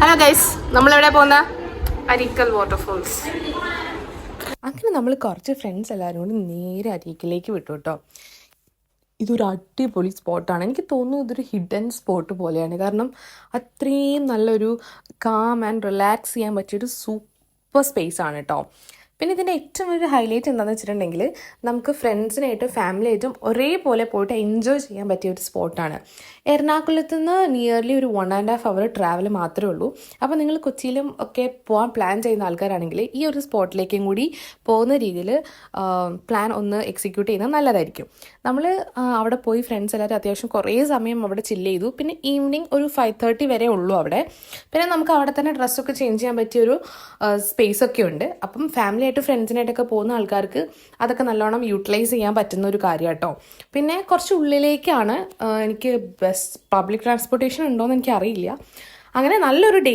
Hello guys, നമ്മളെവിടെ പോകുന്ന Arikkal waterfalls. അങ്ങനെ നമ്മൾ കുറച്ച് ഫ്രണ്ട്സ് എല്ലാവരും കൂടി നേരെ അരീക്കിലേക്ക് വിട്ടു കേട്ടോ. ഇതൊരു അടിപൊളി സ്പോട്ടാണ്. എനിക്ക് തോന്നുന്നു ഇതൊരു ഹിഡൻ സ്പോട്ട് പോലെയാണ്. കാരണം അത്രയും നല്ലൊരു കാം ആൻഡ് റിലാക്സ് ചെയ്യാൻ പറ്റിയൊരു സൂപ്പർ സ്പേസ് ആണ് കേട്ടോ. പിന്നെ ഇതിൻ്റെ ഏറ്റവും വലിയൊരു ഹൈലൈറ്റ് എന്താണെന്ന് വെച്ചിട്ടുണ്ടെങ്കിൽ നമുക്ക് ഫ്രണ്ട്സിനായിട്ടും ഫാമിലിയായിട്ടും ഒരേപോലെ പോയിട്ട് എൻജോയ് ചെയ്യാൻ പറ്റിയ ഒരു സ്പോട്ടാണ്. എറണാകുളത്ത് നിന്ന് നിയർലി ഒരു 1.5 hour ട്രാവൽ മാത്രമേ ഉള്ളൂ. അപ്പോൾ നിങ്ങൾ കൊച്ചിയിലും ഒക്കെ പോകാൻ പ്ലാൻ ചെയ്യുന്ന ആൾക്കാരാണെങ്കിൽ ഈ ഒരു സ്പോട്ടിലേക്കും കൂടി പോകുന്ന രീതിയിൽ പ്ലാൻ ഒന്ന് എക്സിക്യൂട്ട് ചെയ്യുന്നത് നല്ലതായിരിക്കും. നമ്മൾ അവിടെ പോയി ഫ്രണ്ട്സ് എല്ലാവരും അത്യാവശ്യം കുറേ സമയം അവിടെ ചില്ല് ചെയ്തു. പിന്നെ ഈവനിങ് ഒരു 5:30 വരെ ഉള്ളൂ അവിടെ. പിന്നെ നമുക്ക് അവിടെ തന്നെ ഡ്രസ്സൊക്കെ ചേഞ്ച് ചെയ്യാൻ പറ്റിയൊരു സ്പേസൊക്കെ ഉണ്ട്. അപ്പം ഫാമിലിയായിട്ട് ഫ്രണ്ട്സിനായിട്ടൊക്കെ പോകുന്ന ആൾക്കാർക്ക് അതൊക്കെ നല്ലോണം യൂട്ടിലൈസ് ചെയ്യാൻ പറ്റുന്ന ഒരു കാര്യം കേട്ടോ. പിന്നെ കുറച്ച് ഉള്ളിലേക്കാണ്. എനിക്ക് ബസ് പബ്ലിക് ട്രാൻസ്പോർട്ടേഷൻ ഉണ്ടോയെന്ന് എനിക്കറിയില്ല. അങ്ങനെ നല്ലൊരു ഡേ